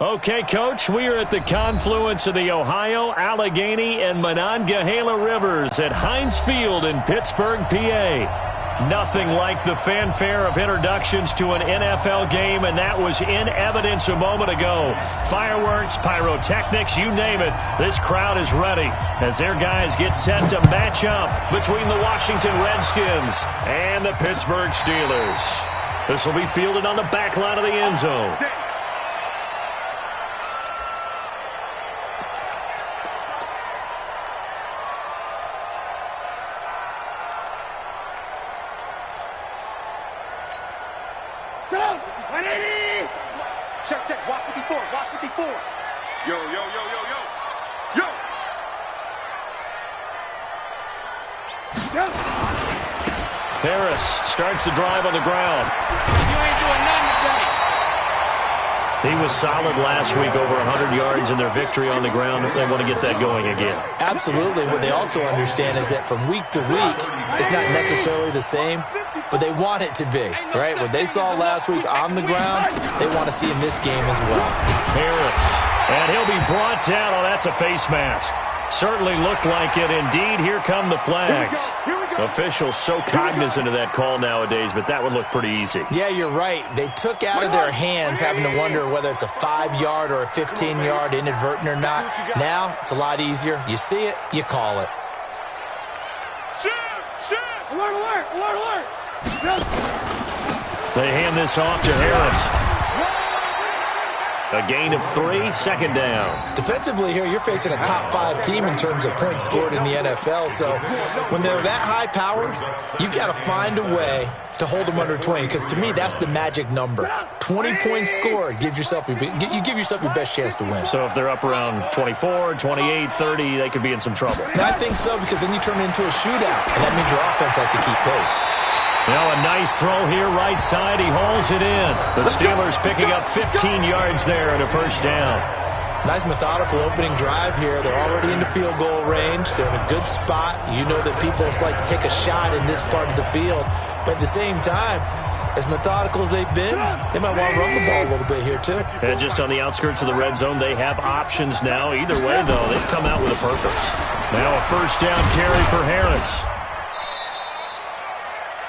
Okay, Coach, we are at the confluence of the Ohio, Allegheny, and Monongahela Rivers at Heinz Field in Pittsburgh, PA. Nothing like the fanfare of introductions to an NFL game, and that was in evidence a moment ago. Fireworks, pyrotechnics, you name it, this crowd is ready as their guys get set to match up between the Washington Redskins and the Pittsburgh Steelers. This will be fielded on the back line of the end zone. Check. Walk 54. Yo. Harris starts the drive on the ground. You ain't doing nothing today. He was solid last week, over 100 yards in their victory on the ground. They want to get that going again. Absolutely. What they also understand is that from week to week, it's not necessarily the same, but they want it to be, right? What they saw last week on the ground, they want to see in this game as well. Harris, and he'll be brought down. Oh, that's a face mask. Certainly looked like it. Indeed, here come the flags. Here we go. Officials so cognizant of that call nowadays, but that would look pretty easy. Yeah, you're right. They took out of their hands having to wonder whether it's a 5-yard or a 15-yard inadvertent or not. Now, it's a lot easier. You see it, you call it. Shoot! Alert! They hand this off to Harris. A gain of 3, second down. Defensively here, you're facing a top-5 team in terms of points scored in the NFL. So when they're that high-powered, you've got to find a way to hold them under 20. Because to me, that's the magic number. 20 points scored, you give yourself your best chance to win. So if they're up around 24, 28, 30, they could be in some trouble. I think so, because then you turn it into a shootout, and that means your offense has to keep pace. Now a nice throw here, right side. He hauls it in. The Steelers picking up 15 yards there and a first down. Nice methodical opening drive here. They're already into field goal range. They're in a good spot. You know that people like to take a shot in this part of the field. But at the same time, as methodical as they've been, they might want to run the ball a little bit here too. And just on the outskirts of the red zone, they have options now. Either way, though, they've come out with a purpose. Now a first down carry for Harris.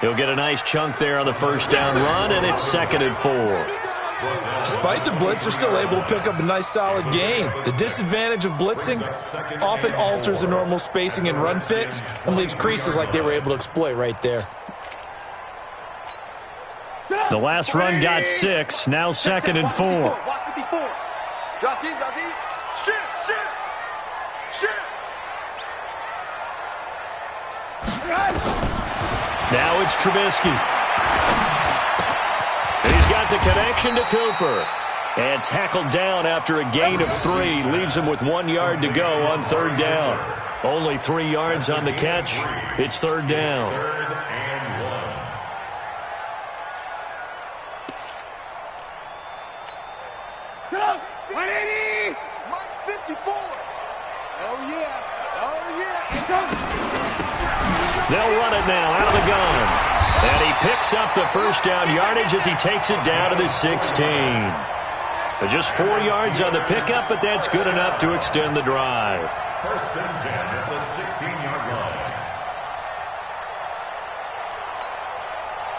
He'll get a nice chunk there on the first down run, and it's 2nd and 4. Despite the blitz, they're still able to pick up a nice solid gain. The disadvantage of blitzing often alters the normal spacing and run fits and leaves creases like they were able to exploit right there. The last run got 6, now 2nd and 4. Walk 54. Drop deep. Shit. Now it's Trubisky. He's got the connection to Cooper. And tackled down after a gain of 3. Leaves him with 1 yard to go on 3rd down. Only 3 yards on the catch. It's 3rd down. Go! 180! Mark 54! Oh, yeah! They'll run it now out of the gun. And he picks up the first down yardage as he takes it down to the 16. Just 4 yards on the pickup, but that's good enough to extend the drive. 1st and 10 at the 16-yard line.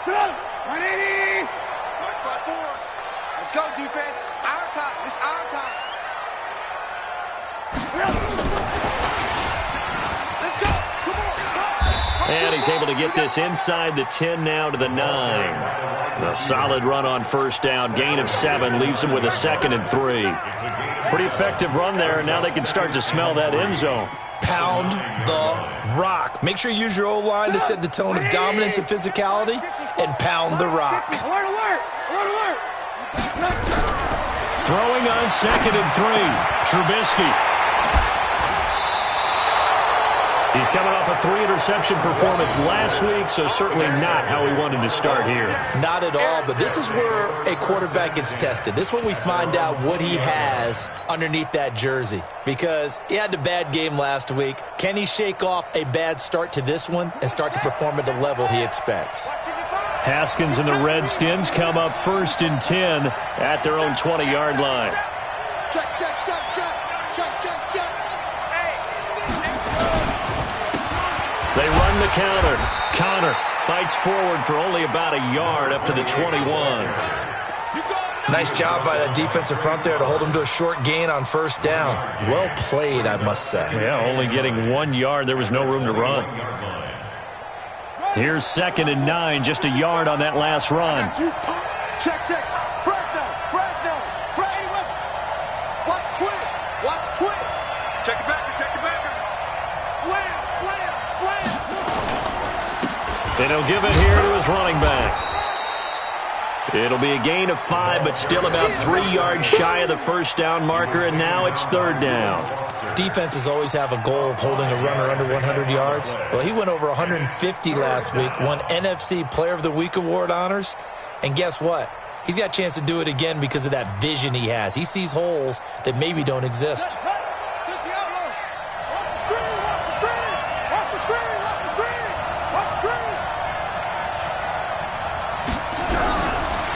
Go! 180! March 4. Let's go, defense. Our time. It's our time. Let's go. Come on. And he's able to get this inside the 10 now to the 9. A solid run on first down. Gain of 7 leaves him with a 2nd and 3. Pretty effective run there, and now they can start to smell that end zone. Pound the rock. Make sure you use your O-line to set the tone of dominance and physicality, and pound the rock. Alert! Throwing on 2nd and 3. Trubisky. He's coming off a 3-interception performance last week, so certainly not how he wanted to start here. Not at all, but this is where a quarterback gets tested. This is when we find out what he has underneath that jersey, because he had a bad game last week. Can he shake off a bad start to this one and start to perform at the level he expects? Haskins and the Redskins come up 1st and 10 at their own 20-yard line. Check, check, check, check. Check, check, check. They run the counter. Connor fights forward for only about a yard up to the 21. Nice job by that defensive front there to hold him to a short gain on first down. Well played, I must say. Yeah, only getting 1 yard. There was no room to run. Here's 2nd and 9, just a yard on that last run. Check, check. Fresno. Anyway. Watch twist. Check it back. Slam. And he'll give it here to his running back. It'll be a gain of 5, but still about 3 yards shy of the first down marker, and now it's 3rd down. Defenses always have a goal of holding a runner under 100 yards. Well, he went over 150 last week, won NFC Player of the Week award honors, and guess what? He's got a chance to do it again because of that vision he has. He sees holes that maybe don't exist.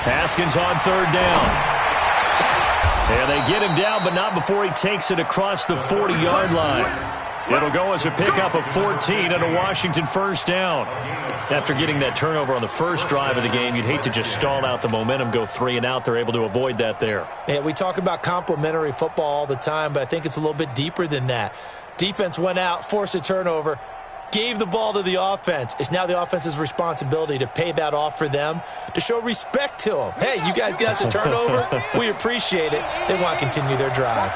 Haskins on 3rd down. And they get him down, but not before he takes it across the 40-yard line. It'll go as a pickup of 14 and a Washington first down. After getting that turnover on the first drive of the game, you'd hate to just stall out the momentum, go 3 and out. They're able to avoid that there. Yeah, we talk about complementary football all the time, but I think it's a little bit deeper than that. Defense went out, forced a turnover, gave the ball to the offense. It's now the offense's responsibility to pay that off for them, to show respect to them. Hey, you guys got the turnover. We appreciate it. They want to continue their drive.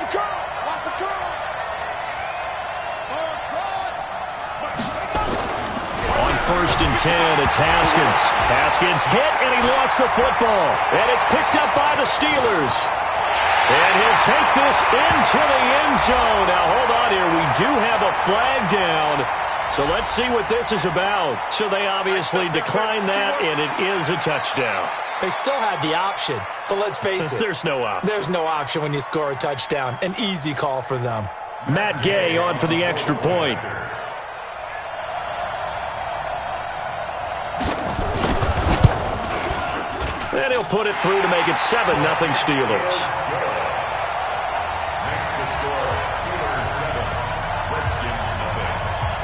On 1st and 10, it's Haskins. Haskins hit, and he lost the football. And it's picked up by the Steelers. And he'll take this into the end zone. Now, hold on here. We do have a flag down. So let's see what this is about. So they obviously declined that, and it is a touchdown. They still had the option, but let's face it. There's no option. There's no option when you score a touchdown. An easy call for them. Matt Gay on for the extra point. And he'll put it through to make it 7-0 Steelers.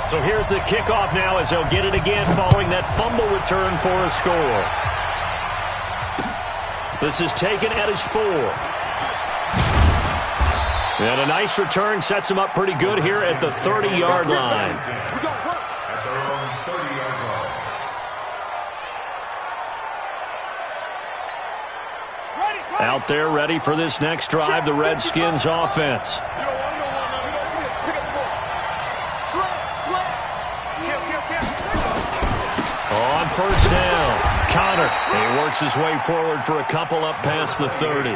So here's the kickoff now as they'll get it again following that fumble return for a score. This is taken at his 4. And a nice return sets him up pretty good here at the 30-yard line. Out there ready for this next drive, the Redskins offense. On first down, Connor. He works his way forward for a couple up past the 30.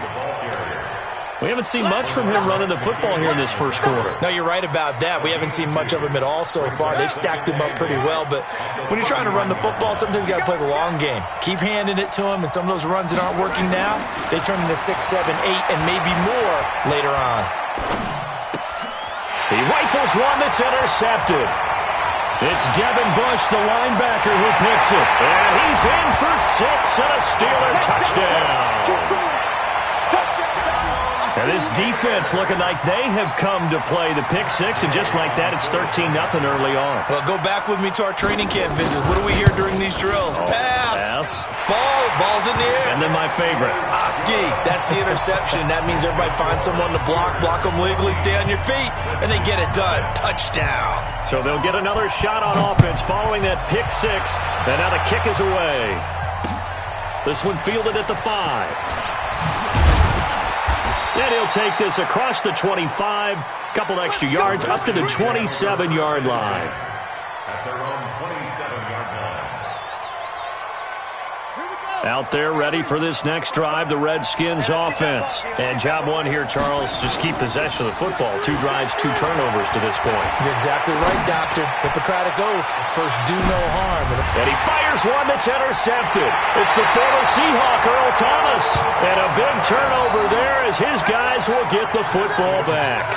We haven't seen much from him running the football here in this first quarter. No, you're right about that. We haven't seen much of him at all so far. They've stacked him up pretty well, but when you're trying to run the football, sometimes you got to play the long game. Keep handing it to him, and some of those runs that aren't working now, they turn into 6, 7, 8, and maybe more later on. He rifles one that's intercepted. It's Devin Bush, the linebacker, who picks it. And he's in for 6 and a Steeler touchdown. And this defense looking like they have come to play the pick 6, and just like that, it's 13-0 early on. Well, go back with me to our training camp visit. What do we hear during these drills? Pass. Ball's in the air. And then my favorite. Ski. That's the interception. That means everybody finds someone to block them legally, stay on your feet, and they get it done. Touchdown. So they'll get another shot on offense following that pick 6, and now the kick is away. This one fielded at the 5. And he'll take this across the 25, couple extra yards, up to the 27-yard line. At their own 27-yard line. Out there ready for this next drive, the Redskins offense. And job one here, Charles, just keep possession of the football. 2 drives, 2 turnovers to this point. You're exactly right, Doctor. Hippocratic oath. First, do no harm. And he fires one that's intercepted. It's the former Seahawk, Earl Thomas. And a big turnover there as his guys will get the football back.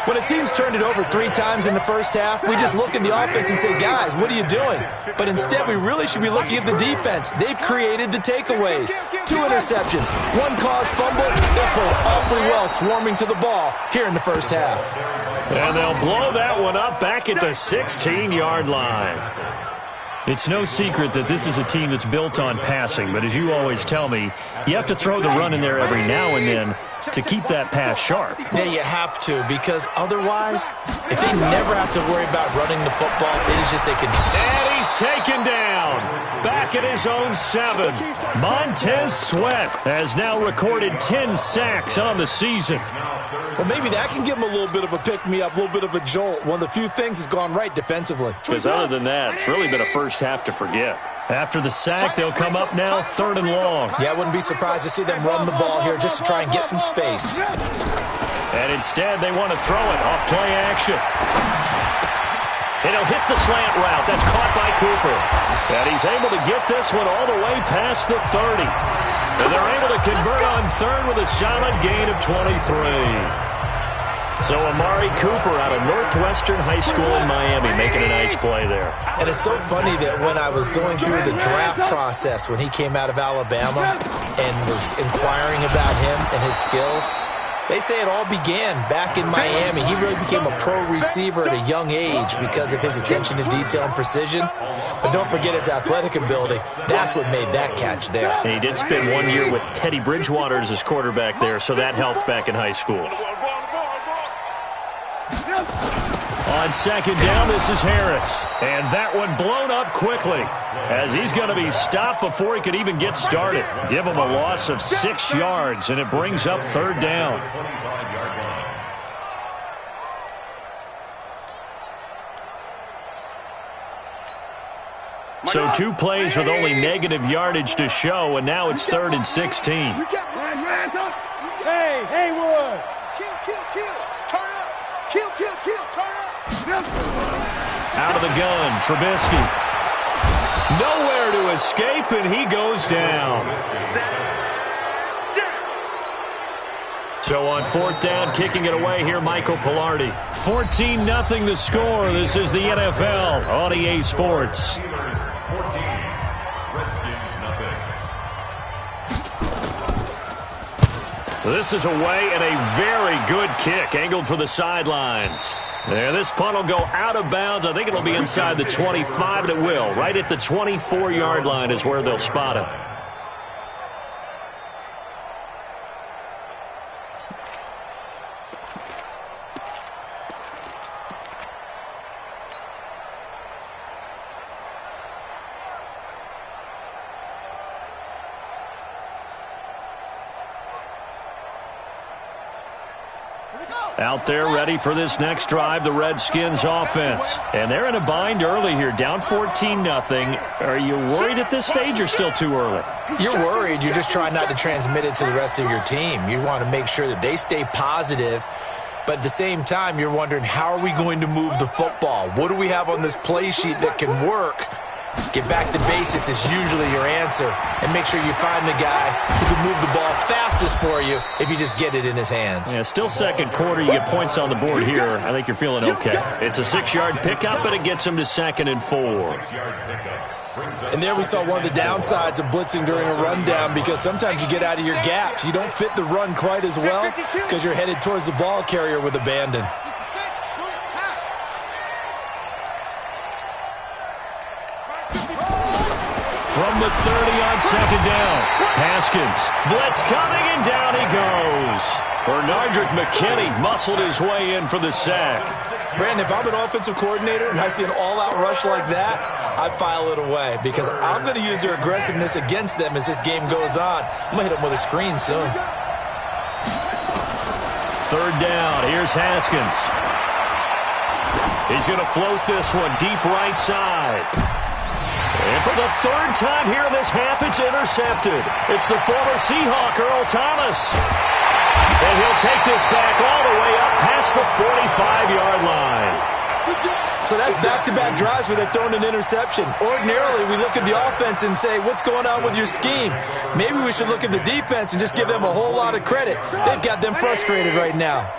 When a team's turned it over 3 times in the first half, we just look at the offense and say, guys, what are you doing? But instead, we really should be looking at the defense. They've created the takeaways. 2 interceptions, 1 caused fumble. They played awfully well swarming to the ball here in the first half. And they'll blow that one up back at the 16-yard line. It's no secret that this is a team that's built on passing, but as you always tell me, you have to throw the run in there every now and then to keep that pass sharp. Yeah, you have to, because otherwise, if they never have to worry about running the football, it is just they can. And he's taken down. Back at his own 7. Montez Sweat has now recorded 10 sacks on the season. Well, maybe that can give him a little bit of a pick-me-up, a little bit of a jolt. One of the few things that's gone right defensively. Because other than that, it's really been a first half to forget. After the sack, they'll come up now 3rd and long. Yeah, I wouldn't be surprised to see them run the ball here just to try and get some space. And instead, they want to throw it off play action. And he'll hit the slant route. That's caught by Cooper. And he's able to get this one all the way past the 30. And they're able to convert on 3rd with a solid gain of 23. So Amari Cooper out of Northwestern High School in Miami making a nice play there. And it's so funny that when I was going through the draft process when he came out of Alabama and was inquiring about him and his skills, they say it all began back in Miami. He really became a pro receiver at a young age because of his attention to detail and precision. But don't forget his athletic ability. That's what made that catch there. And he did spend 1 year with Teddy Bridgewater as his quarterback there, so that helped back in high school. On 2nd down, this is Harris. And that one blown up quickly as he's going to be stopped before he could even get started. Give him a loss of 6 yards, and it brings up 3rd down. So 2 plays with only negative yardage to show, and now it's 3rd and 16. Hey, Haywood! Kill, turn up! Kill, turn up! Out of the gun, Trubisky. Nowhere to escape, and he goes down. So on 4th down, kicking it away here, Michael Pilardi. 14-0 the score. This is the NFL on EA Sports. This is away and a very good kick, angled for the sidelines. And this punt will go out of bounds. I think it'll be inside the 25, and it will. Right at the 24-yard line is where they'll spot it. Out there ready for this next drive, the Redskins offense. And they're in a bind early here, down 14-0. Are you worried at this stage or still too early? You're worried. You're just trying not to transmit it to the rest of your team. You want to make sure that they stay positive. But at the same time, you're wondering, how are we going to move the football? What do we have on this play sheet that can work? Get back to basics is usually your answer. And make sure you find the guy who can move the ball fastest for you if you just get it in his hands. Yeah, still 2nd quarter. You get points on the board here. I think you're feeling okay. It's a 6-yard pickup, and it gets him to 2nd and 4. And there we saw one of the downsides of blitzing during a rundown, because sometimes you get out of your gaps. You don't fit the run quite as well because you're headed towards the ball carrier with abandon. From the 30 on 2nd down. Haskins. Blitz coming, and down he goes. Bernardrick McKinney muscled his way in for the sack. Brandon, if I'm an offensive coordinator and I see an all-out rush like that, I file it away, because I'm going to use their aggressiveness against them as this game goes on. I'm going to hit them with a screen soon. 3rd down. Here's Haskins. He's going to float this one deep right side. And for the 3rd time here in this half, it's intercepted. It's the former Seahawk, Earl Thomas. And he'll take this back all the way up past the 45-yard line. So that's back-to-back drives where they're throwing an interception. Ordinarily, we look at the offense and say, what's going on with your scheme? Maybe we should look at the defense and just give them a whole lot of credit. They've got them frustrated right now.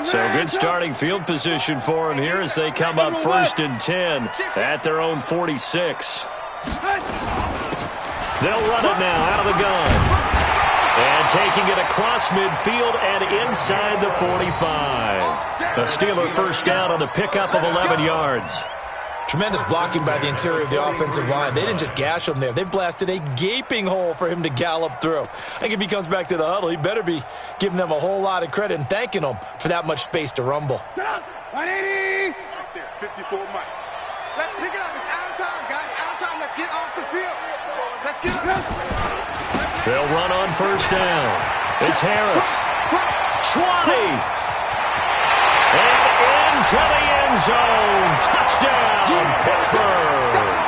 So good starting field position for them here as they come up 1st and 10 at their own 46. They'll run it now out of the gun. And taking it across midfield and inside the 45. A Steeler first down on the pickup of 11 yards. Tremendous blocking by the interior of the offensive line. They didn't just gash him there. They blasted a gaping hole for him to gallop through. I think if he comes back to the huddle, he better be giving them a whole lot of credit and thanking them for that much space to rumble. 180. Right there, 54 Mike. Let's pick it up. It's out of time, guys. Out of time. Let's get off the field. Let's get up. They'll run on first down. It's Harris. 20. And into the end zone. Touchdown, Pittsburgh.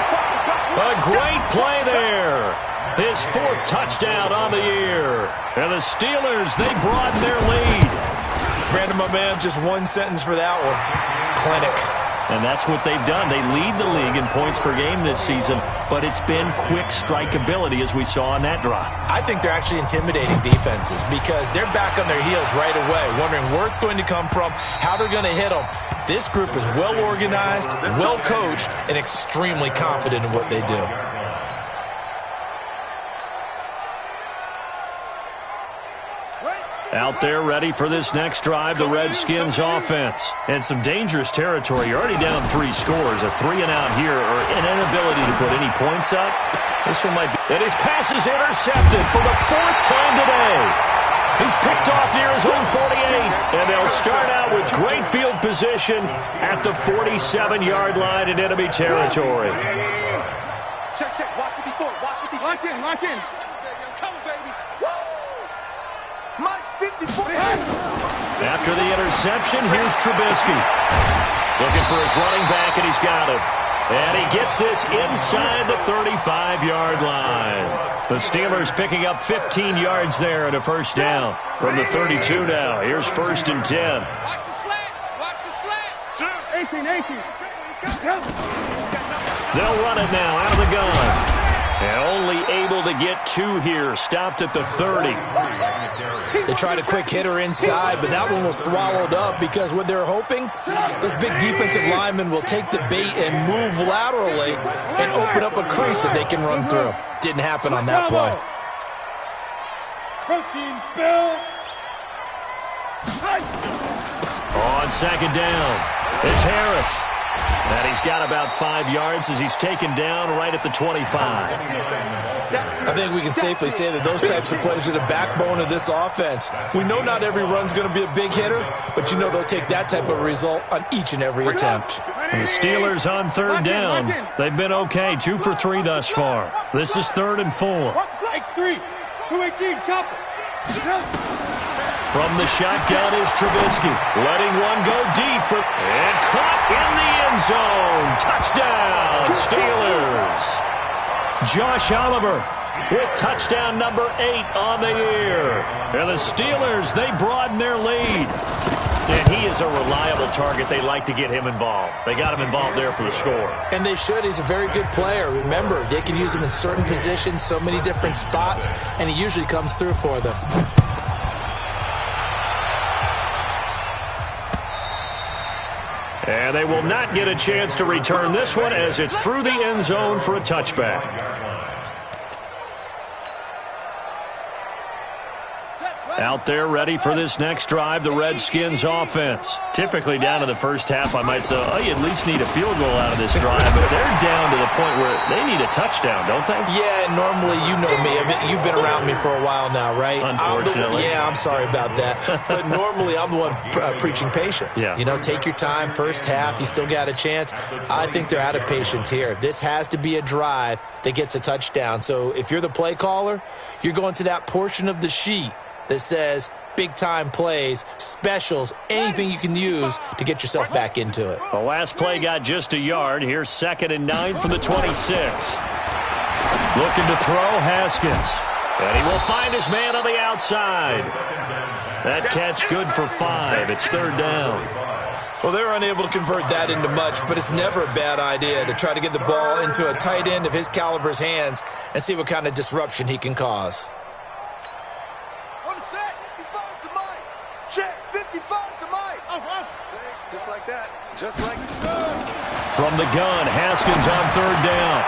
A great play there. His 4th touchdown on the year. And the Steelers, they broaden their lead. Brandon, my man, just one sentence for that one. Clinic. And that's what they've done. They lead the league in points per game this season, but it's been quick strike ability as we saw on that drive. I think they're actually intimidating defenses because they're back on their heels right away, wondering where it's going to come from, how they're going to hit them. This group is well organized, well coached, and extremely confident in what they do. Out there ready for this next drive, the Redskins offense. And some dangerous territory. You're already down 3 scores. A 3-and-out here or an inability to put any points up. This one might be. And his pass is intercepted for the 4th time today. He's picked off near his own 48. And they'll start out with great field position at the 47-yard line in enemy territory. Check, check. Watch 54. Watch 54. Lock in, lock in. I'm coming, baby. Woo! Mike 54. After the interception, here's Trubisky. Looking for his running back, and he's got him. And he gets this inside the 35-yard line. The Steelers picking up 15 yards there and a first down from the 32 now. Here's 1st and 10. Watch the slants. Watch the slants. 18, 18. They'll run it now out of the gun. And only able to get 2 here. Stopped at the 30. They tried a quick hitter inside, but that one was swallowed up because what they're hoping, those big defensive linemen will take the bait and move laterally and open up a crease that they can run through. Didn't happen on that play. Protein spill. On 2nd down, it's Harris. And he's got about 5 yards as he's taken down right at the 25. I think we can safely say that those types of plays are the backbone of this offense. We know not every run's going to be a big hitter, but you know they'll take that type of result on each and every attempt. And the Steelers on 3rd down. They've been okay, 2 for 3 thus far. This is 3rd and 4. X3, 218, chopper. From the shotgun is Trubisky, letting one go deep and caught in the end zone. Touchdown, Steelers. Josh Oliver with touchdown number 8 on the year. And the Steelers, they broaden their lead. And he is a reliable target. They like to get him involved. They got him involved there for the score. And they should. He's a very good player. Remember, they can use him in certain positions, so many different spots, and he usually comes through for them. And they will not get a chance to return this one as it's through the end zone for a touchback. Out there ready for this next drive, the Redskins offense. Typically down to the first half, I might say, oh, you at least need a field goal out of this drive, but they're down to the point where they need a touchdown, don't they? Yeah, normally, you know me. You've been around me for a while now, right? Unfortunately. I'm sorry about that. But normally, I'm the one preaching patience. Yeah. You know, take your time, first half, you still got a chance. I think they're out of patience here. This has to be a drive that gets a touchdown. So if you're the play caller, you're going to that portion of the sheet that says big-time plays, specials, anything you can use to get yourself back into it. The last play got just a yard. Here's 2nd and 9 from the 26. Looking to throw, Haskins. And he will find his man on the outside. That catch good for 5. It's 3rd down. Well, they're unable to convert that into much, but it's never a bad idea to try to get the ball into a tight end of his caliber's hands and see what kind of disruption he can cause. On the set, 55 to Mike. Check, 55 to Mike. Just like From the gun, Haskins on third down.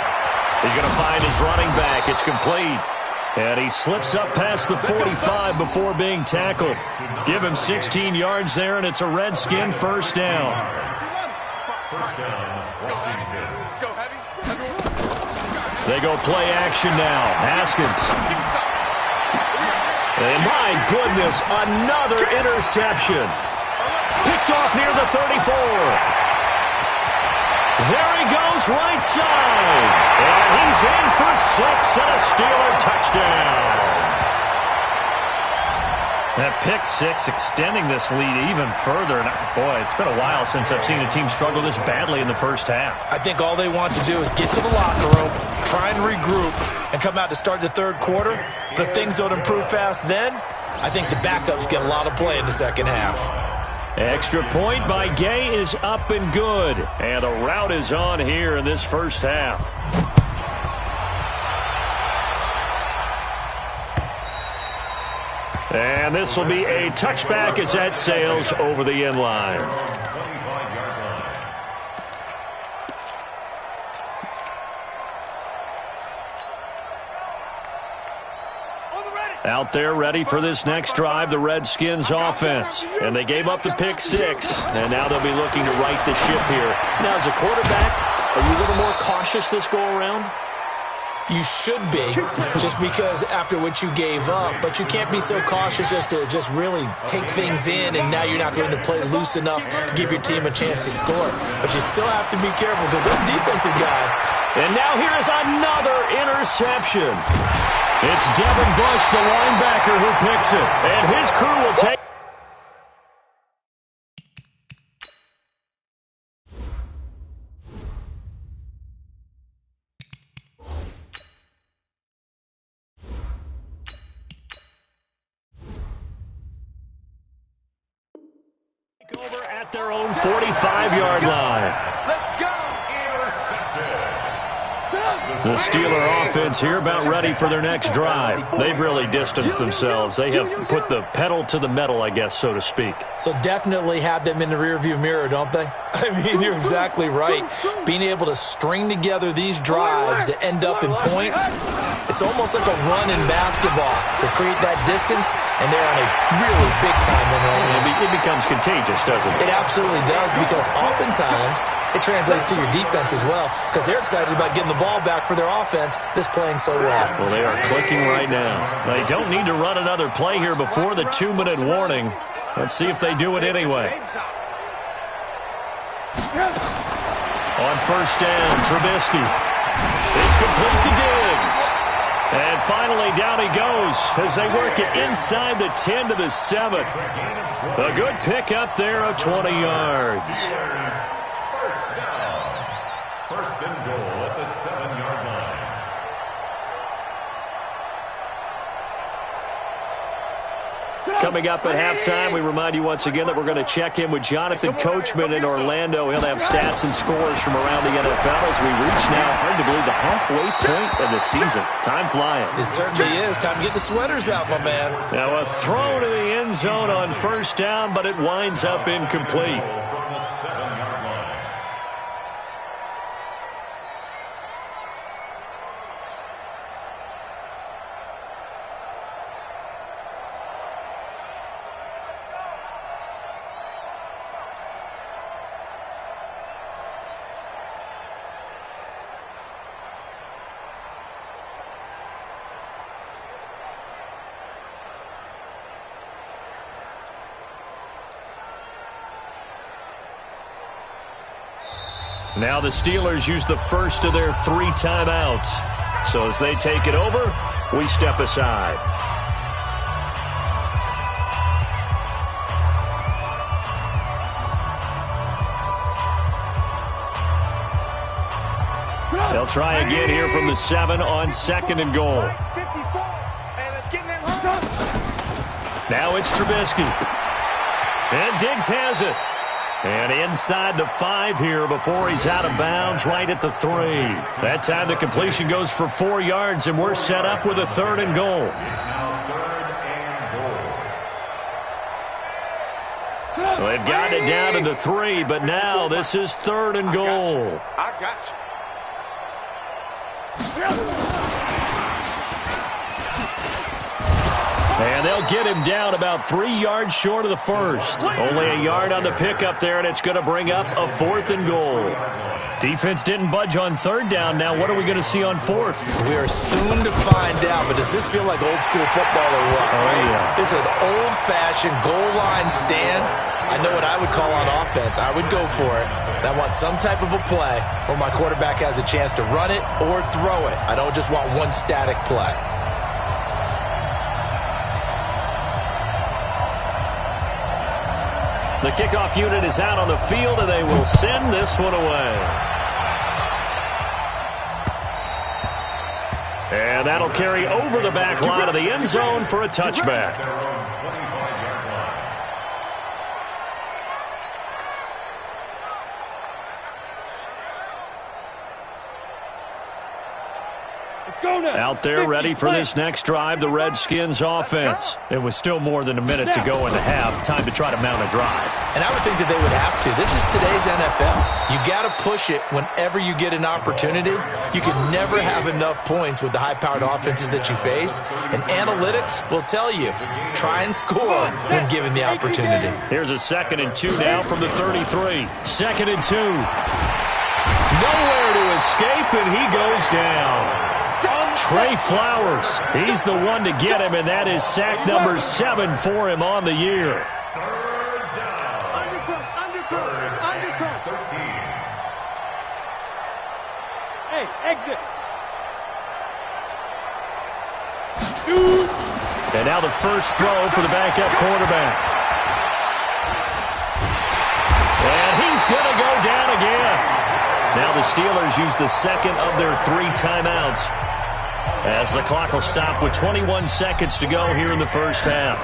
He's going to find his running back. It's complete. And he slips up past the 45 before being tackled. Give him 16 yards there, and it's a Redskin first down. First down, Washington. Let's go heavy. They go play action now. Haskins. And my goodness, another interception. Picked off near the 34. There he goes, right side. And he's in for 6 and a Steeler touchdown. That pick six extending this lead even further. And boy, it's been a while since I've seen a team struggle this badly in the first half. I think all they want to do is get to the locker room, try and regroup, and come out to start the third quarter. But if things don't improve fast then, I think the backups get a lot of play in the second half. Extra point by Gay is up and good. And a rout is on here in this first half. And this will be a touchback as that sails over the end line. Out there ready for this next drive, the Redskins offense. And they gave up the pick six, and now they'll be looking to right the ship here. Now, as a quarterback, are you a little more cautious this go-around? You should be, just because after what you gave up, but you can't be so cautious as to just really take things in, and now you're not going to play loose enough to give your team a chance to score. But you still have to be careful because those defensive guys. And now here is another interception. It's Devin Bush, the linebacker, who picks it. And his crew will take. Over at their own 45-yard line. Let's go. The Steeler offense here about ready for their next drive. They've really distanced themselves. They have put the pedal to the metal, I guess, so to speak. So definitely have them in the rearview mirror, don't they? I mean, you're exactly right. Being able to string together these drives that end up in points, it's almost like a run in basketball to create that distance, and they're on a really big-time run right now. It becomes contagious, doesn't it? It absolutely does, because oftentimes it translates to your defense as well, because they're excited about getting the ball back for their offense that's playing so well. Well, they are clicking right now. They don't need to run another play here before the 2-minute warning. Let's see if they do it anyway. On first down, Trubisky. It's complete to Diggs. And finally, down he goes as they work it inside the 10 to the 7. A good pick up there of 20 yards. First and goal at the 7-yard line. Coming up at halftime, we remind you once again that we're going to check in with Jonathan Coachman in Orlando. He'll have stats and scores from around the NFL as we reach now, hard to believe, the halfway point of the season. Time flying. It certainly is. Time to get the sweaters out, my man. Now a throw to the end zone on first down, but it winds up incomplete. From the 7-yard line. Now the Steelers use the first of their 3 timeouts. So as they take it over, we step aside. They'll try again here from the 7 on 2nd and goal. Now it's Trubisky. And Diggs has it. And inside the 5 here before he's out of bounds, right at the 3. That time the completion goes for 4 yards, and we're set up with a 3rd and goal. They've gotten it down to the 3, but now this is 3rd and goal. I got you. And they'll get him down about 3 yards short of the first. Only a yard on the pickup there, and it's going to bring up a 4th and goal. Defense didn't budge on 3rd down. Now what are we going to see on 4th? We are soon to find out, but does this feel like old school football or what? Oh, yeah. This is an old-fashioned goal line stand. I know what I would call on offense. I would go for it. And I want some type of a play where my quarterback has a chance to run it or throw it. I don't just want one static play. The kickoff unit is out on the field, and they will send this one away. And that'll carry over the back line of the end zone for a touchback. Out there ready for this next drive, the Redskins offense. It was still more than a minute to go in the half. Time to try to mount a drive. And I would think that they would have to. This is today's NFL. You got to push it whenever you get an opportunity. You can never have enough points with the high-powered offenses that you face. And analytics will tell you, try and score when given the opportunity. Here's a 2nd and 2 now from the 33. 2nd and 2. Nowhere to escape, and he goes down. Trey Flowers, he's the one to get him, and that is sack number 7 for him on the year. 3rd down. Undercut. 13. Hey, exit. Shoot. And now the first throw for the backup quarterback. And he's going to go down again. Now the Steelers use the 2nd of their 3 timeouts, as the clock will stop with 21 seconds to go here in the first half.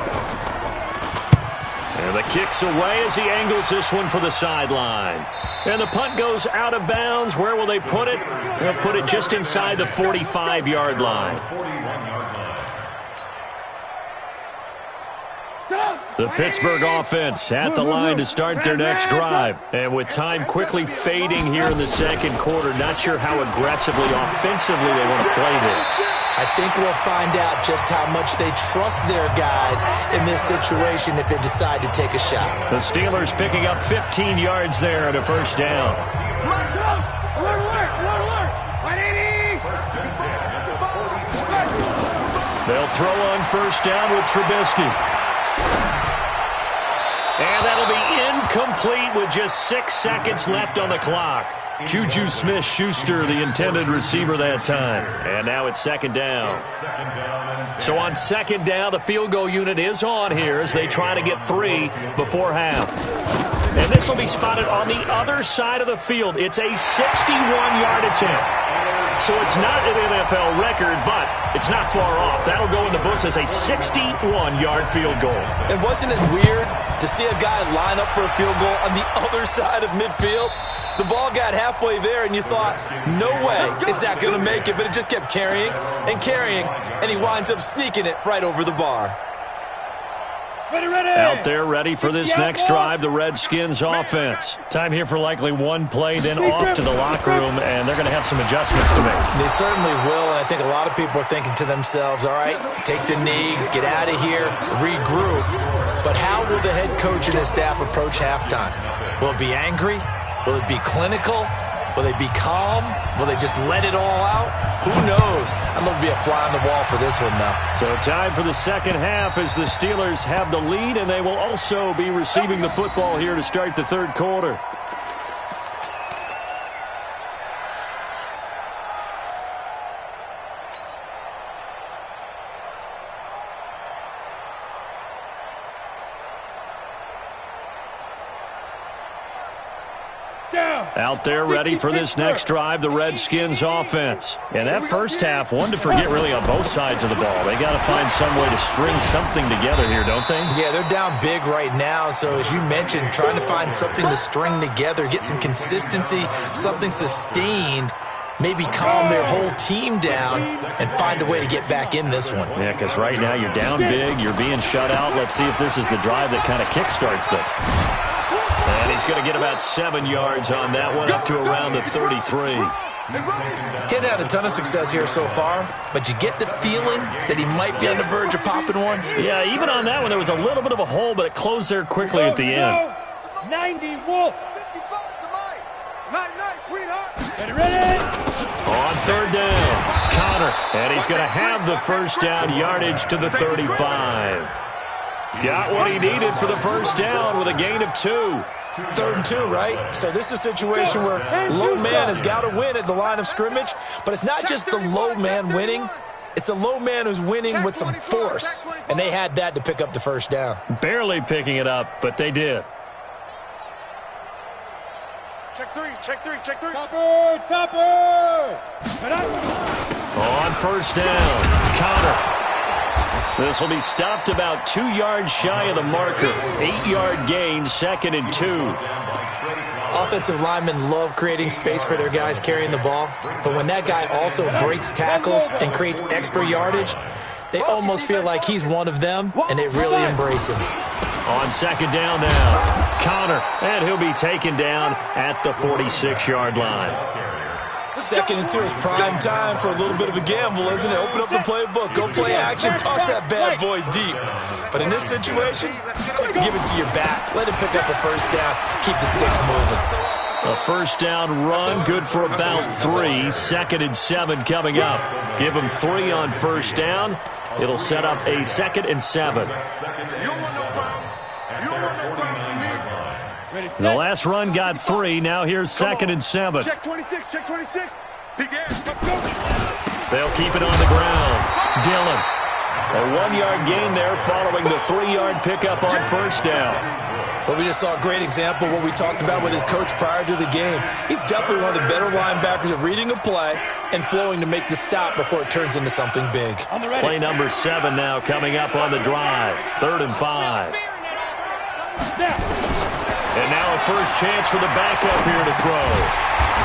And the kick's away as he angles this one for the sideline. And the punt goes out of bounds. Where will they put it? They'll put it just inside the 45-yard line. The Pittsburgh offense at the line to start their next drive. And with time quickly fading here in the 2nd quarter, not sure how aggressively, offensively they want to play this. I think we'll find out just how much they trust their guys in this situation if they decide to take a shot. The Steelers picking up 15 yards there at a first down. They'll throw on first down with Trubisky. And that'll be incomplete with just 6 seconds left on the clock. Juju Smith-Schuster, the intended receiver that time. And now it's 2nd down. So on 2nd down, the field goal unit is on here as they try to get 3 before half. And this will be spotted on the other side of the field. It's a 61-yard attempt. So it's not an NFL record, but it's not far off. That'll go in the books as a 61-yard field goal. And wasn't it weird to see a guy line up for a field goal on the other side of midfield? The ball got halfway there, and you thought, no way is that going to make it, but it just kept carrying, and he winds up sneaking it right over the bar. Ready. Out there ready for this next drive, the Redskins offense. Time here for likely one play, then off to the locker room, and they're going to have some adjustments to make. They certainly will, and I think a lot of people are thinking to themselves, all right, take the knee, get out of here, regroup. But how will the head coach and his staff approach halftime? Will it be angry? Will it be clinical? Will they be calm? Will they just let it all out? Who knows? I'm going to be a fly on the wall for this one, though. So time for the 2nd half as the Steelers have the lead, and they will also be receiving the football here to start the 3rd quarter. Out there ready for this next drive, the Redskins offense. And that first half, one to forget really on both sides of the ball. They got to find some way to string something together here, don't they? Yeah, they're down big right now. So as you mentioned, trying to find something to string together, get some consistency, something sustained, maybe calm their whole team down and find a way to get back in this one. Yeah, because right now you're down big, you're being shut out. Let's see if this is the drive that kind of kickstarts them. And he's going to get about 7 yards on that one, up to around the 33. He'd had a ton of success here so far, but you get the feeling that he might be on the verge of popping one. Yeah, even on that one, there was a little bit of a hole, but it closed there quickly at the end. 90, Wolf. 55 to Mike. Night, sweetheart. Ready? On third down, Connor, and he's going to have the first down, yardage to the 35. Got what he needed for the first down with a gain of 2. 3rd and 2, right? So this is a situation where low man has got to win at the line of scrimmage, but it's not just the low man winning. It's the low man who's winning with some force, and they had that to pick up the first down. Barely picking it up, but they did. Check three. Topper! On first down, Connor. This will be stopped about 2 yards shy of the marker. 8-yard gain, 2nd and 2. Offensive linemen love creating space for their guys carrying the ball, but when that guy also breaks tackles and creates extra yardage, they almost feel like he's one of them, and they really embrace him. On 2nd down now, Connor, and he'll be taken down at the 46-yard line. 2nd and 2 is prime time for a little bit of a gamble, isn't it? Open up the playbook, go play action, toss that bad boy deep. But in this situation, go ahead and give it to your back. Let him pick up a first down, keep the sticks moving. A first down run, good for about 3. 2nd and 7 coming up. Give him 3 on first down. It'll set up a 2nd and 7. The last run got 3. Now here's 2nd and 7. Check 26. Begin. They'll keep it on the ground. Dillon. A 1-yard gain there following the 3-yard pickup on first down. Well, we just saw a great example of what we talked about with his coach prior to the game. He's definitely one of the better linebackers at reading a play and flowing to make the stop before it turns into something big. Play number 7 now coming up on the drive. 3rd and 5. And now a first chance for the backup here to throw.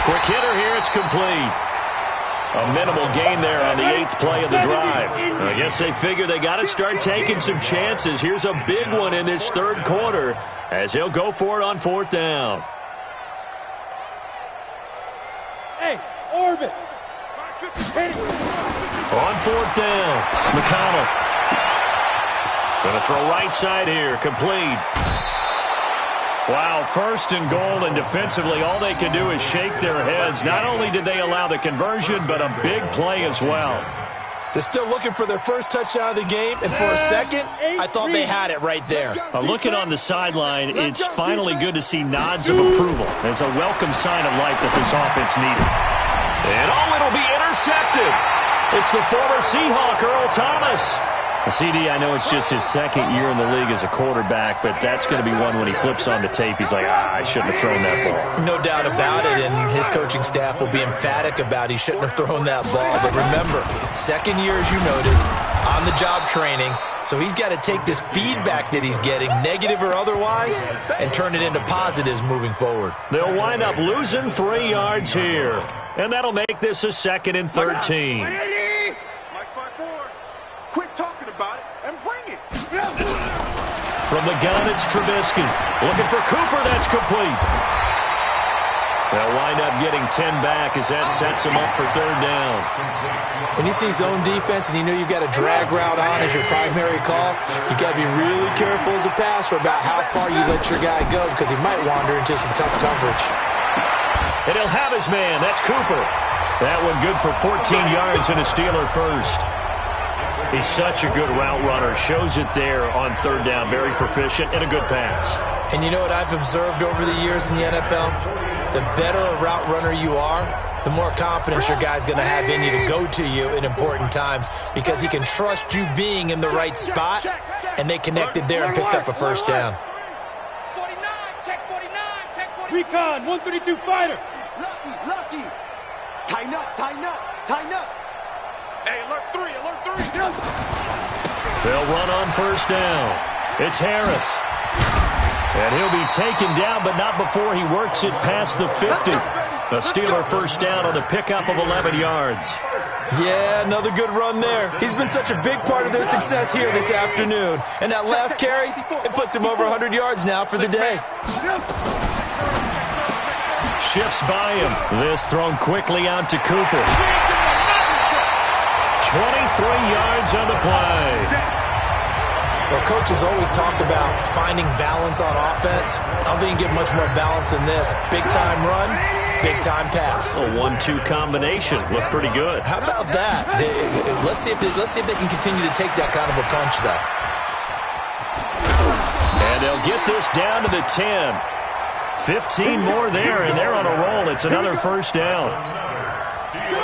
Quick hitter here, it's complete. A minimal gain there on the 8th play of the drive. I guess they figure they got to start taking some chances. Here's a big one in this 3rd quarter as he'll go for it on 4th down. Hey, Orbit. On 4th down, McConnell. Going to throw right side here, complete. Wow, 1st and goal, and defensively all they can do is shake their heads. Not only did they allow the conversion, but a big play as well. They're still looking for their first touchdown of the game, and for a second, I thought they had it right there. Looking on the sideline, it's finally good to see nods of approval as a welcome sign of life that this offense needed. And it'll be intercepted. It's the former Seahawk, Earl Thomas. CD, I know it's just his 2nd year in the league as a quarterback, but that's going to be one when he flips on the tape, he's like, I shouldn't have thrown that ball. No doubt about it, and his coaching staff will be emphatic about he shouldn't have thrown that ball. But remember, 2nd year, as you noted, on-the-job training, so he's got to take this feedback that he's getting, negative or otherwise, and turn it into positives moving forward. They'll wind up losing 3 yards here, and that'll make this a 2nd and 13. Quit talking about it and bring it. From the gun, it's Trubisky. Looking for Cooper, that's complete. They'll wind up getting 10 back as that sets them up for 3rd down. When you see zone defense and you know you've got a drag route on as your primary call, you got to be really careful as a passer about how far you let your guy go because he might wander into some tough coverage. And he'll have his man. That's Cooper. That one good for 14 yards and a Steeler first. He's such a good route runner. Shows it there on 3rd down. Very proficient and a good pass. And you know what I've observed over the years in the NFL? The better a route runner you are, the more confidence your guy's going to have in you to go to you in important times because he can trust you being in the right spot, and they connected there and picked up a first down. 49, check 49. Recon, 132 fighter. Lucky. Tighten up. Hey, alert 3. They'll run on first down. It's Harris. And he'll be taken down, but not before he works it past the 50. A Steeler first down on the pickup of 11 yards. Yeah, another good run there. He's been such a big part of their success here this afternoon. And that last carry, it puts him over 100 yards now for the day. Shifts by him. This thrown quickly out to Cooper. 23 yards on the play. Well, coaches always talk about finding balance on offense. I don't think you get much more balance than this. Big-time run, big-time pass. A 1-2 combination. Looked pretty good. How about that? Let's see if they can continue to take that kind of a punch, though. And they'll get this down to the 10. 15 more there, and they're on a roll. It's another first down.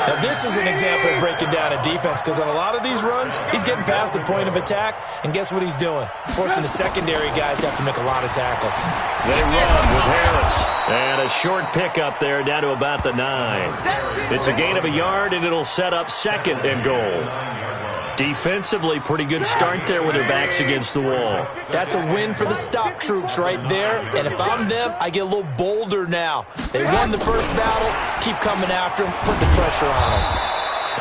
Now, this is an example of breaking down a defense, because on a lot of these runs, he's getting past the point of attack, and guess what he's doing? Forcing the secondary guys to have to make a lot of tackles. They run with Harris. And a short pickup there down to about the 9. It's a gain of a yard, and it'll set up 2nd and goal. Defensively, pretty good start there with their backs against the wall. That's a win for the stop troops right there. And if I'm them, I get a little bolder now. They won the first battle. Keep coming after them. Put the pressure on them.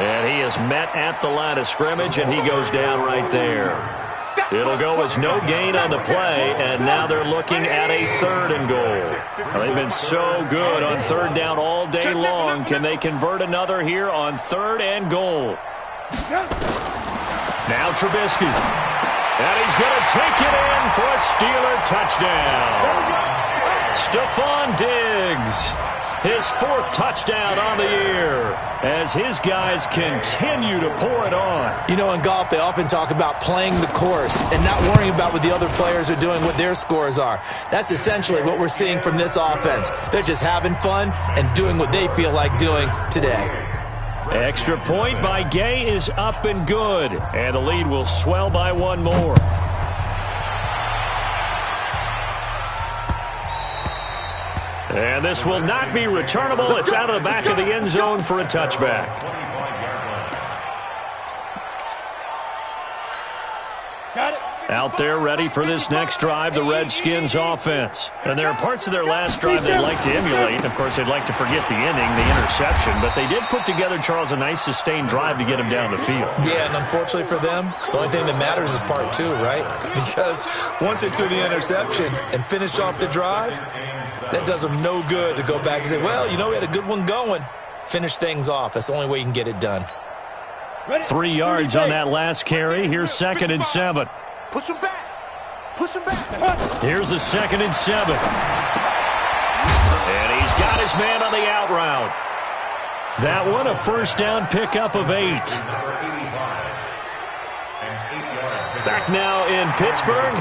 And he is met at the line of scrimmage, and he goes down right there. It'll go as no gain on the play, and now they're looking at a 3rd and goal. They've been so good on 3rd down all day long. Can they convert another here on 3rd and goal? Now Trubisky. And he's going to take it in for a Steeler touchdown. Stephon Diggs. His 4th touchdown on the year as his guys continue to pour it on. You know, in golf, they often talk about playing the course and not worrying about what the other players are doing, what their scores are. That's essentially what we're seeing from this offense. They're just having fun and doing what they feel like doing today. Extra point by Gay is up and good. And the lead will swell by 1 more. And this will not be returnable. It's out of the back of the end zone for a touchback. Got it. Out there ready for this next drive, the Redskins offense. And there are parts of their last drive they'd like to emulate. Of course, they'd like to forget the inning, the interception. But they did put together, Charles, a nice sustained drive to get him down the field. Yeah, and unfortunately for them, the only thing that matters is part 2, right? Because once they threw the interception and finished off the drive, that does them no good to go back and say, well, you know, we had a good one going. Finish things off. That's the only way you can get it done. 3 yards on that last carry. Here's 2nd and 7. Push him back. Push him back. Here's a 2nd and 7. And he's got his man on the out route. That one, a first down pickup of 8. Back now in Pittsburgh.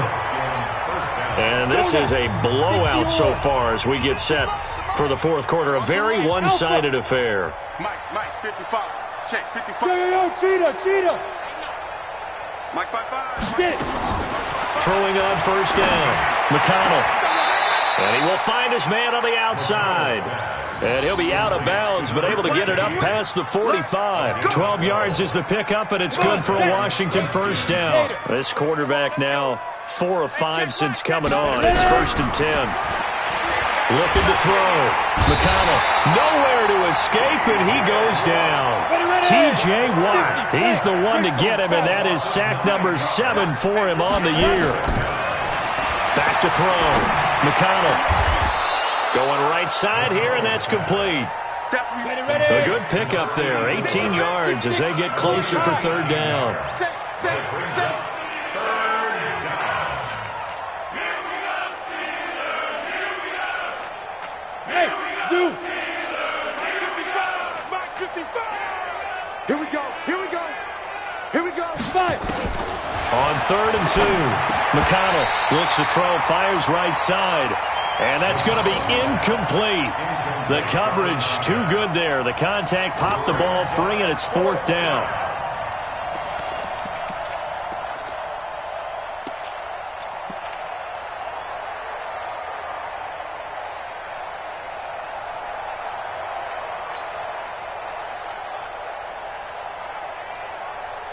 And this is a blowout so far as we get set for the 4th quarter. A very one-sided affair. Mike, 55. Check, 55. Yo, cheetah. Mike, 5. Get it. Throwing on first down. McConnell. And he will find his man on the outside. And he'll be out of bounds, but able to get it up past the 45. 12 yards is the pickup, and it's good for a Washington first down. This quarterback now 4 of 5 since coming on. It's 1st and 10. Looking to throw. McConnell nowhere to escape, and he goes down. T.J. Watt, he's the one to get him, and that is sack number 7 for him on the year. Back to throw. McConnell going right side here, and that's complete. A good pickup there. 18 yards as they get closer for 3rd down. Hey, Zoo. Mike 55. Here we go. 5. On 3rd and 2, McConnell looks to throw, fires right side, and that's going to be incomplete. The coverage too good there. The contact popped the ball free, and it's 4th down.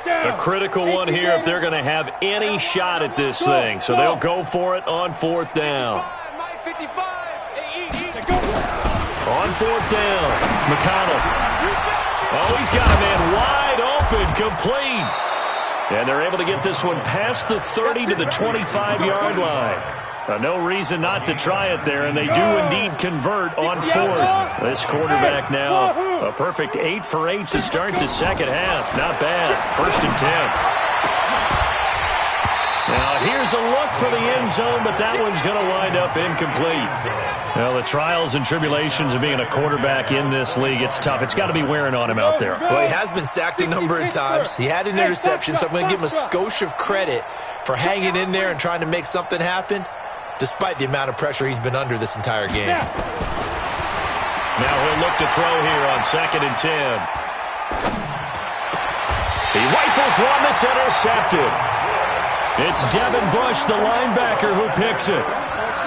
A critical one here if they're going to have any shot at this thing. So they'll go for it on 4th down. On 4th down, McConnell. Oh, he's got a man wide open, complete. And they're able to get this one past the 30 to the 25-yard line. No reason not to try it there, and they do indeed convert on fourth. This quarterback now, a perfect 8 for 8 to start the second half. Not bad. 1st and 10. Now, here's a look for the end zone, but that one's going to wind up incomplete. Well, the trials and tribulations of being a quarterback in this league, it's tough. It's got to be wearing on him out there. Well, he has been sacked a number of times. He had an interception, so I'm going to give him a skosh of credit for hanging in there and trying to make something happen, despite the amount of pressure he's been under this entire game. Now he'll look to throw here on 2nd and 10. He rifles one that's intercepted. It's Devin Bush, the linebacker, who picks it.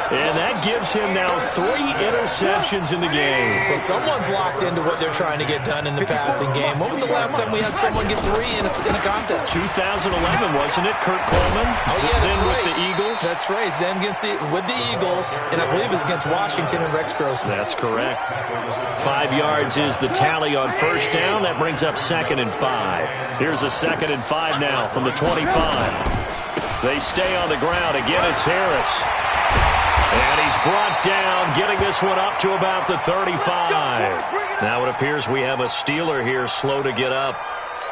And that gives him now 3 interceptions in the game. Well, someone's locked into what they're trying to get done in the passing game. When was the last time we had someone get 3 in a contest? 2011, wasn't it? Kurt Coleman? Oh, yeah, that's right. With the Eagles? That's right. Then with the Eagles, and I believe it's against Washington and Rex Grossman. That's correct. 5 yards is the tally on 1st down. That brings up 2nd and 5. Here's a 2nd and 5 now from the 25. They stay on the ground. Again, it's Harris. And he's brought down, getting this one up to about the 35. Now it appears we have a Steeler here slow to get up.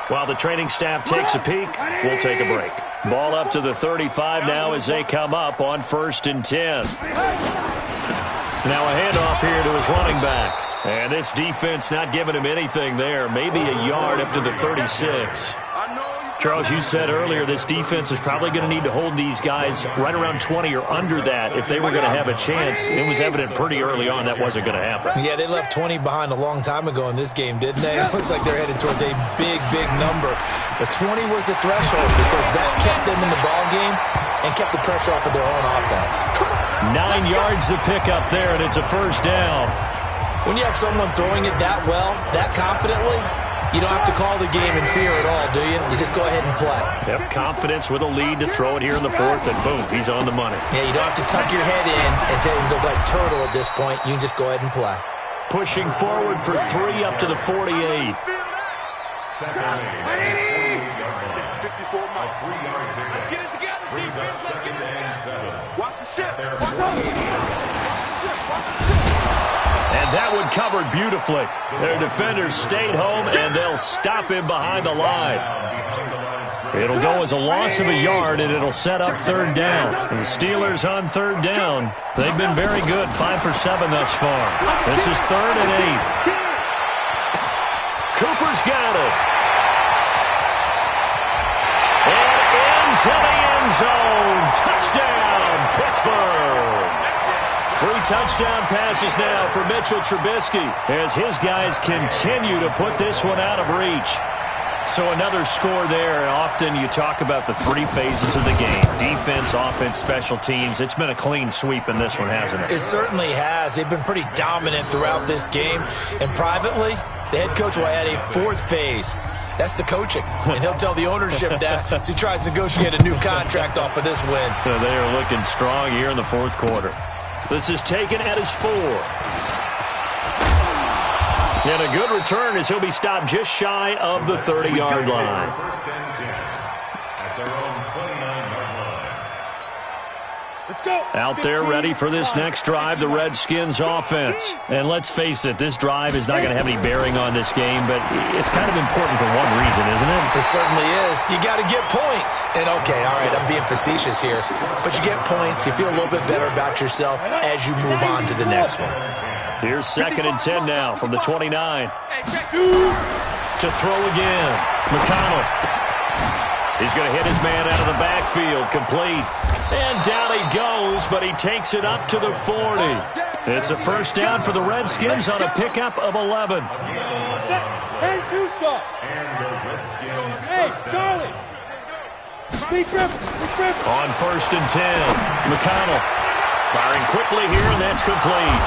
While the training staff takes a peek, we'll take a break. Ball up to the 35 now as they come up on 1st and 10. Now a handoff here to his running back. And this defense not giving him anything there. Maybe a yard up to the 36. Charles, you said earlier this defense is probably going to need to hold these guys right around 20 or under that if they were going to have a chance. It was evident pretty early on that wasn't going to happen. Yeah, they left 20 behind a long time ago in this game, didn't they? It looks like they're headed towards a big, big number. But 20 was the threshold because that kept them in the ball game and kept the pressure off of their own offense. 9 yards to pick up there, and it's a 1st down. When you have someone throwing it that well, that confidently, you don't have to call the game in fear at all, do you? You just go ahead and play. Yep, confidence with a lead to throw it here in the 4th, and boom, he's on the money. Yeah, you don't have to tuck your head in and tell him to go like turtle at this point. You can just go ahead and play. Pushing forward for 3 up to the 48. 54 miles. Let's get it together. Brings up 2nd and 7. Watch the ship. Watch the ship. And that one covered beautifully. Their defenders stayed home, and they'll stop him behind the line. It'll go as a loss of a yard, and it'll set up 3rd down. And the Steelers on 3rd down. They've been very good, 5 for 7 thus far. This is 3rd and 8. Cooper's got it. And into the end zone. Touchdown, Pittsburgh. 3 touchdown passes now for Mitchell Trubisky as his guys continue to put this one out of reach. So another score there. Often you talk about the 3 phases of the game. Defense, offense, special teams. It's been a clean sweep in this one, hasn't it? It certainly has. They've been pretty dominant throughout this game. And privately, the head coach will add a 4th phase. That's the coaching. And he'll tell the ownership that as he tries to negotiate a new contract off of this win. They are looking strong here in the 4th quarter. This is taken at his 4. And a good return as he'll be stopped just shy of the 30-yard line. First and 10 at their own 29-yard line. Let's go. Out there ready for this next drive, the Redskins offense. And let's face it, this drive is not going to have any bearing on this game, but it's kind of important for one reason, isn't it? It certainly is. You got to get points. And okay, all right, I'm being facetious here. But you get points, you feel a little bit better about yourself as you move on to the next one. Here's 2nd and 10 now from the 29. To throw again. McConnell. He's going to hit his man out of the backfield, complete. And down he goes, but he takes it up to the 40. It's a 1st down for the Redskins on a pickup of 11. 10-2 soft. Hey, Charlie. Speak Rivers. On 1st and 10, McConnell firing quickly here, and that's complete.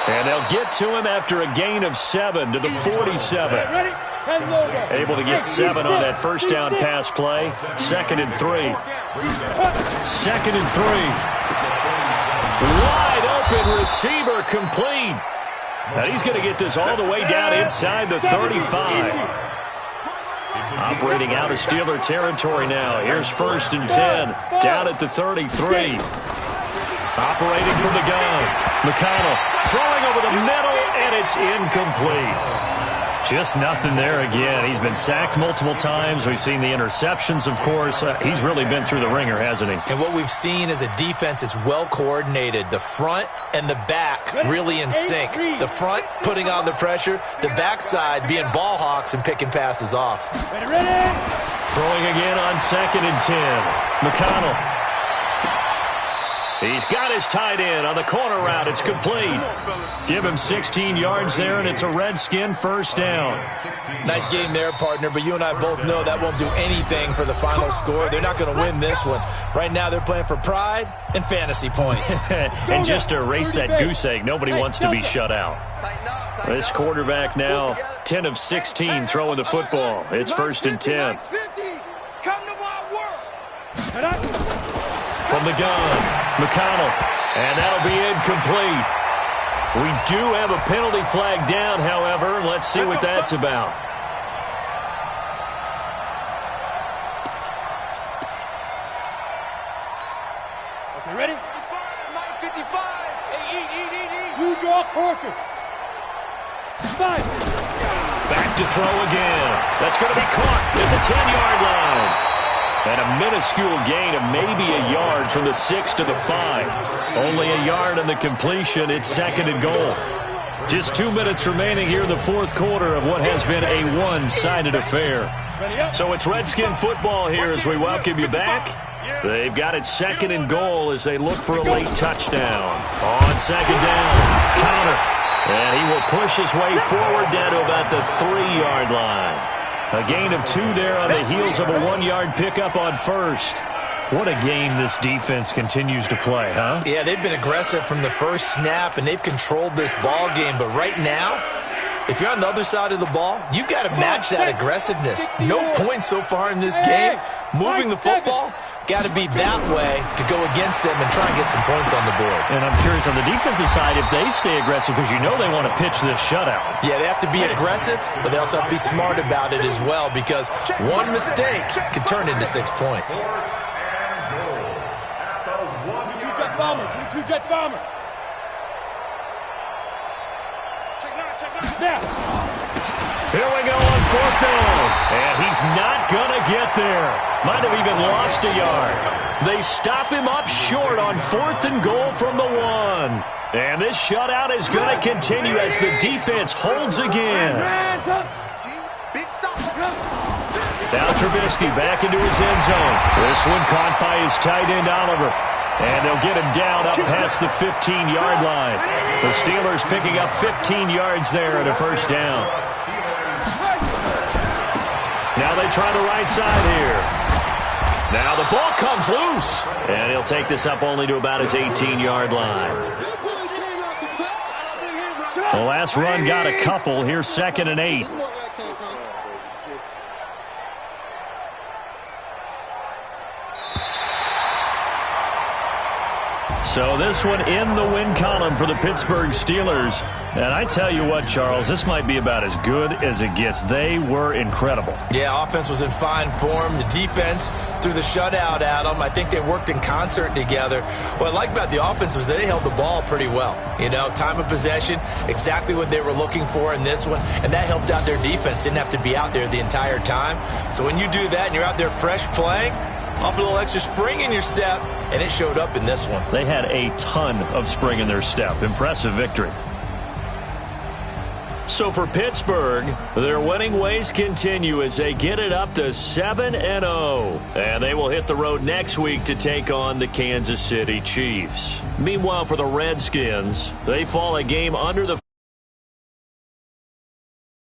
And they'll get to him after a gain of 7 to the 47. Ready? 10 logo. Able to get 7 on that 1st down pass play. 2nd and 3. 2nd and 3. Wide open receiver, complete. And he's going to get this all the way down inside the 35. Operating out of Steeler territory now. Here's 1st and 10. Down at the 33. Operating from the gun. McConnell throwing over the middle, and it's incomplete. Just nothing there again. He's been sacked multiple times. We've seen the interceptions, of course. He's really been through the ringer, hasn't he? And what we've seen is a defense that's well coordinated. The front and the back really in sync. The front putting on the pressure. The backside being ball hawks and picking passes off. Throwing again on 2nd and 10. McConnell. He's got his tight end on the corner route. It's complete. Give him 16 yards there, and it's a Redskin 1st down. Nice game there, partner, but you and I both know that won't do anything for the final score. They're not going to win this one. Right now they're playing for pride and fantasy points. And just to erase that goose egg, nobody wants to be shut out. This quarterback now 10 of 16 throwing the football. It's 1st and 10. From the gun, McConnell, and that'll be incomplete. We do have a penalty flag down, however. Let's see what that's about. Okay, ready? 9:55. You draw Corker. 5. Back to throw again. That's going to be caught at the 10-yard line. And a minuscule gain of maybe a yard from the 6 to the 5. Only a yard on the completion. It's 2nd and goal. Just 2 minutes remaining here in the 4th quarter of what has been a one-sided affair. So it's Redskin football here as we welcome you back. They've got it 2nd and goal as they look for a late touchdown. On 2nd down, counter. And he will push his way forward down to about the 3-yard line. A gain of 2 there on the heels of a 1-yard pickup on 1st. What a game this defense continues to play, huh? Yeah, they've been aggressive from the first snap, and they've controlled this ball game. But right now, if you're on the other side of the ball, you've got to match that aggressiveness. No points so far in this game. Moving the football, got to be that way to go against them and try and get some points on the board. And I'm curious on the defensive side if they stay aggressive, because you know they want to pitch this shutout. Yeah, they have to be aggressive, but they also have to be smart about it as well, because one mistake can turn into 6 points. Two jet bomber. Check now. Here we go on 4th down. And he's not going to get there. Might have even lost a yard. They stop him up short on 4th and goal from the 1. And this shutout is going to continue as the defense holds again. Now Trubisky back into his end zone. This one caught by his tight end, Oliver. And they'll get him down up past the 15-yard line. The Steelers picking up 15 yards there at a 1st down. Now they try the right side here. Now the ball comes loose. And he'll take this up only to about his 18-yard line. The last run got a couple. Here's 2nd and 8. So this one in the win column for the Pittsburgh Steelers. And I tell you what, Charles, this might be about as good as it gets. They were incredible. Yeah, offense was in fine form. The defense threw the shutout at them. I think they worked in concert together. What I like about the offense was they held the ball pretty well. You know, time of possession, exactly what they were looking for in this one. And that helped out their defense. Didn't have to be out there the entire time. So when you do that and you're out there fresh playing, off a little extra spring in your step, and it showed up in this one. They had a ton of spring in their step. Impressive victory. So for Pittsburgh, their winning ways continue as they get it up to 7-0. And they will hit the road next week to take on the Kansas City Chiefs. Meanwhile, for the Redskins, they fall a game under the